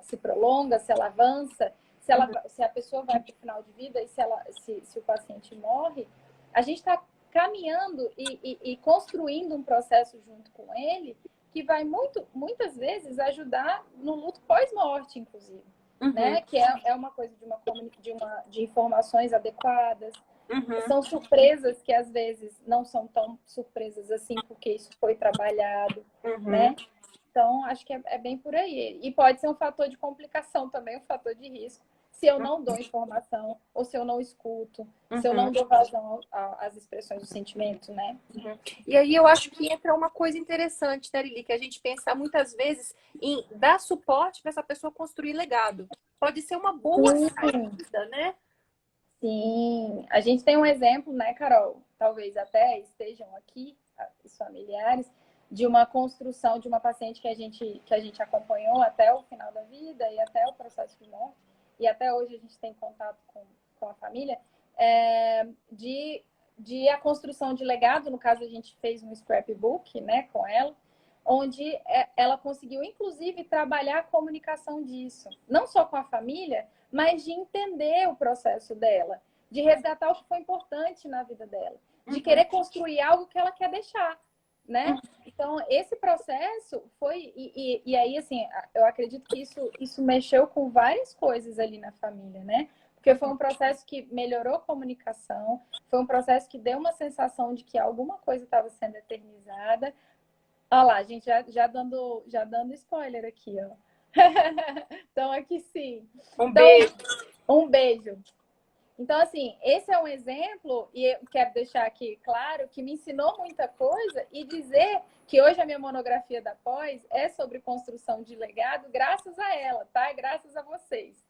se prolonga, se ela avança, se a pessoa vai para o final de vida e se o paciente morre, a gente está caminhando e construindo um processo junto com ele que vai muitas vezes ajudar no luto pós-morte, inclusive, né? Que é uma coisa de informações adequadas. São surpresas que às vezes não são tão surpresas assim, porque isso foi trabalhado, né? Então, acho que é bem por aí. E pode ser um fator de complicação também, um fator de risco, se eu não dou informação, ou se eu não escuto, se eu não dou vazão às expressões do sentimento, né? E aí eu acho que entra uma coisa interessante, né, Lili? Que a gente pensa muitas vezes em dar suporte para essa pessoa construir legado. Pode ser uma boa saída, né? Sim, a gente tem um exemplo, né, Carol? Talvez até estejam aqui, os familiares, de uma construção de uma paciente que a gente acompanhou até o final da vida e até o processo de morte, e até hoje a gente tem contato com a família, de a construção de legado. No caso, a gente fez um scrapbook, né, com ela, onde ela conseguiu, inclusive, trabalhar a comunicação disso, não só com a família, mas de entender o processo dela, de resgatar o que foi importante na vida dela, de querer construir algo que ela quer deixar, né? Então, esse processo foi... E aí, assim, eu acredito que isso mexeu com várias coisas ali na família, né? Porque foi um processo que melhorou a comunicação, foi um processo que deu uma sensação de que alguma coisa estava sendo eternizada. Olha lá, gente, já dando spoiler aqui, ó. Então, aqui sim. Um Então, beijo. um beijo. Então, assim, esse é um exemplo, e eu quero deixar aqui claro, que me ensinou muita coisa, e dizer que hoje a minha monografia da pós é sobre construção de legado, graças a ela, tá? Graças a vocês.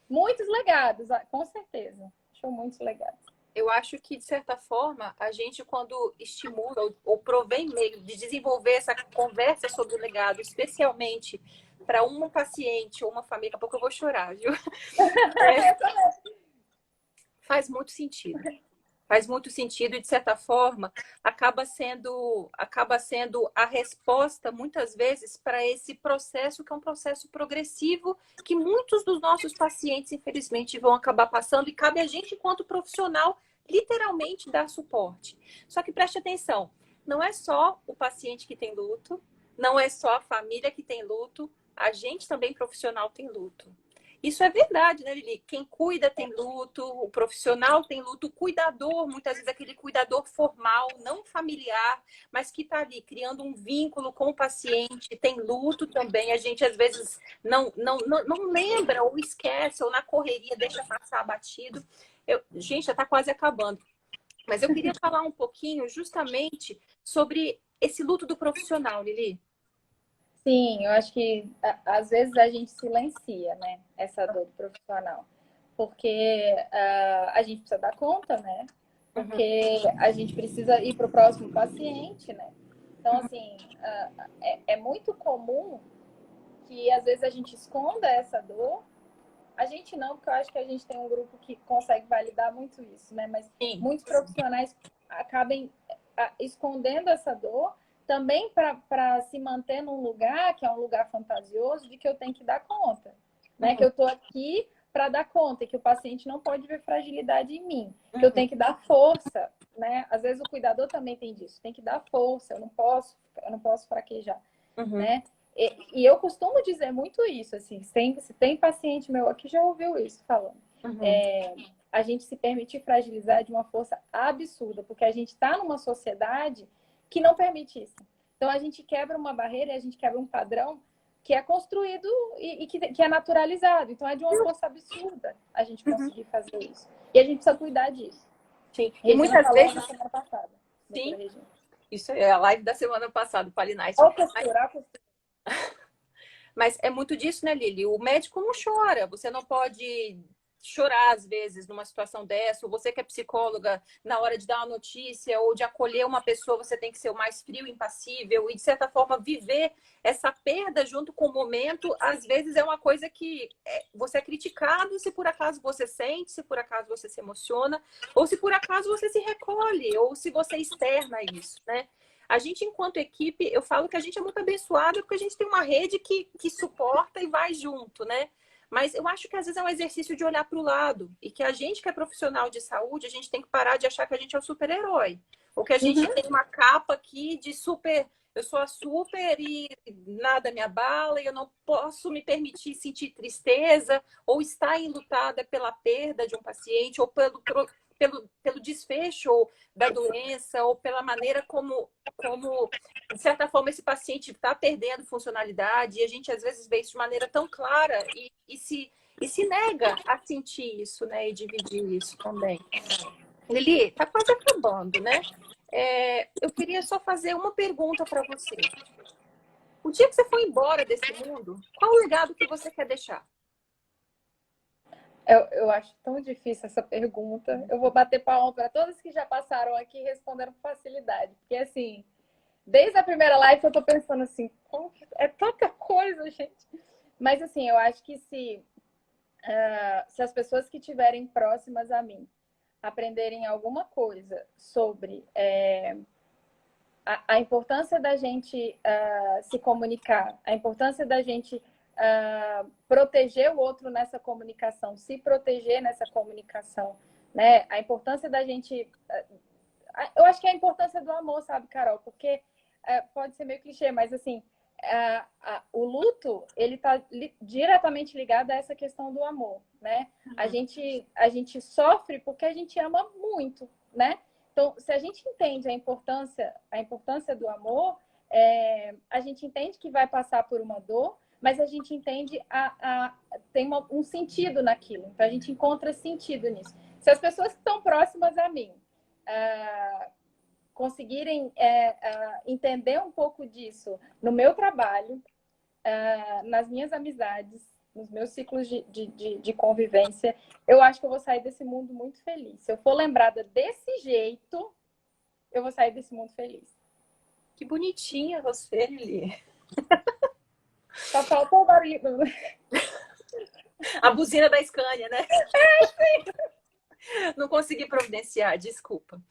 Muitos legados, com certeza. Show muitos legados. Eu acho que, de certa forma, a gente, quando estimula ou provém meio de desenvolver essa conversa sobre o legado, especialmente para uma paciente ou uma família, daqui a pouco eu vou chorar, viu? Faz muito sentido. Faz muito sentido e, de certa forma, acaba sendo a resposta, muitas vezes, para esse processo, que é um processo progressivo, que muitos dos nossos pacientes, infelizmente, vão acabar passando, e cabe a gente, enquanto profissional, literalmente dar suporte. Só que preste atenção, não é só o paciente que tem luto, não é só a família que tem luto, a gente também, profissional, tem luto. Isso é verdade, né, Lili? Quem cuida tem luto, o profissional tem luto, o cuidador, muitas vezes aquele cuidador formal, não familiar, mas que está ali criando um vínculo com o paciente, tem luto também. A gente às vezes não lembra ou esquece, ou na correria deixa passar batido. Gente, já está quase acabando. Mas eu queria falar um pouquinho justamente sobre esse luto do profissional, Lili. Sim, eu acho que às vezes a gente silencia, né, essa dor do profissional, porque a gente precisa dar conta, né? Porque a gente precisa ir para o próximo paciente, né? Então, assim, é muito comum que às vezes a gente esconda essa dor. A gente não, porque eu acho que a gente tem um grupo que consegue validar muito isso, né? Mas Sim. muitos profissionais acabem escondendo essa dor também para se manter num lugar que é um lugar fantasioso de que eu tenho que dar conta, né? Que eu estou aqui para dar conta e que o paciente não pode ver fragilidade em mim, que eu tenho que dar força, né? Às vezes o cuidador também tem disso, tem que dar força, eu não posso fraquejar, né? E eu costumo dizer muito isso, assim, se tem paciente meu aqui já ouviu isso falando. A gente se permitir fragilizar de uma força absurda, porque a gente está numa sociedade que não permite isso. Então a gente quebra uma barreira e a gente quebra um padrão que é construído e que é naturalizado. Então é de uma força absurda a gente conseguir fazer isso. E a gente precisa cuidar disso. Sim. E muitas vezes na semana passada. Sim. Isso é a live da semana passada, o Palinite. Mas é muito disso, né, Lili? O médico não chora. Você não pode chorar às vezes numa situação dessa, ou você que é psicóloga, na hora de dar uma notícia ou de acolher uma pessoa, você tem que ser o mais frio, impassível e, de certa forma, viver essa perda junto com o momento, às vezes é uma coisa que você é criticado se por acaso você sente, se por acaso você se emociona, ou se por acaso você se recolhe, ou se você externa isso, né? A gente, enquanto equipe, eu falo que a gente é muito abençoada porque a gente tem uma rede que suporta e vai junto, né? Mas eu acho que às vezes é um exercício de olhar para o lado e que a gente que é profissional de saúde, a gente tem que parar de achar que a gente é o super-herói. Ou que a gente tem uma capa aqui de super... Eu sou a super e nada me abala e eu não posso me permitir sentir tristeza ou estar enlutada pela perda de um paciente ou pelo desfecho da doença ou pela maneira como, de certa forma, esse paciente está perdendo funcionalidade e a gente, às vezes, vê isso de maneira tão clara e se nega a sentir isso, né? E dividir isso também. Lili, tá quase acabando, né? Eu queria só fazer uma pergunta para você. O dia que você for embora desse mundo, qual o legado que você quer deixar? Eu acho tão difícil essa pergunta. Eu vou bater palma para todos que já passaram aqui e responderam com facilidade. Porque, assim, desde a primeira live eu tô pensando assim, é tanta coisa, gente. Mas, assim, eu acho que se as pessoas que estiverem próximas a mim aprenderem alguma coisa sobre a importância da gente se comunicar, a importância da gente proteger o outro nessa comunicação, se proteger nessa comunicação, né? A importância da gente... eu acho que é a importância do amor, sabe, Carol? Porque pode ser meio clichê, mas assim, o luto, ele está diretamente ligado a essa questão do amor, né? A gente sofre porque a gente ama muito, né? Então, se a gente entende a importância do amor, a gente entende que vai passar por uma dor, mas a gente entende tem um sentido naquilo. Então, a gente encontra sentido nisso. Se as pessoas que estão próximas a mim conseguirem entender um pouco disso no meu trabalho, nas minhas amizades, nos meus ciclos de convivência, eu acho que eu vou sair desse mundo muito feliz. Se eu for lembrada desse jeito, eu vou sair desse mundo feliz. Que bonitinha você, Lili. Só faltou o barulho. A buzina da Scania, né? Não consegui providenciar, desculpa.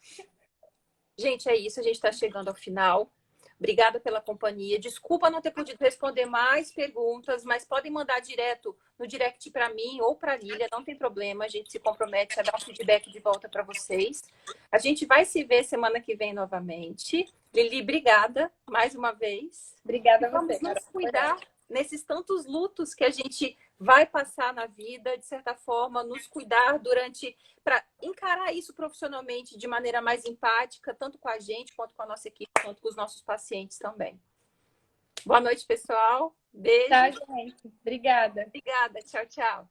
Gente, é isso. A gente está chegando ao final. Obrigada pela companhia. Desculpa não ter podido responder mais perguntas, mas podem mandar direto no direct para mim ou para a Lília, não tem problema. A gente se compromete a dar um feedback de volta para vocês. A gente vai se ver semana que vem novamente. Lili, obrigada mais uma vez. Obrigada a você. Vamos nos cuidar nesses tantos lutos que a gente vai passar na vida, de certa forma, nos cuidar para encarar isso profissionalmente de maneira mais empática, tanto com a gente, quanto com a nossa equipe, quanto com os nossos pacientes também. Boa noite, pessoal. Beijo. Tchau, gente. Obrigada. Obrigada. Tchau, tchau.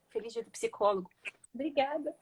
Feliz dia do psicólogo. Obrigada.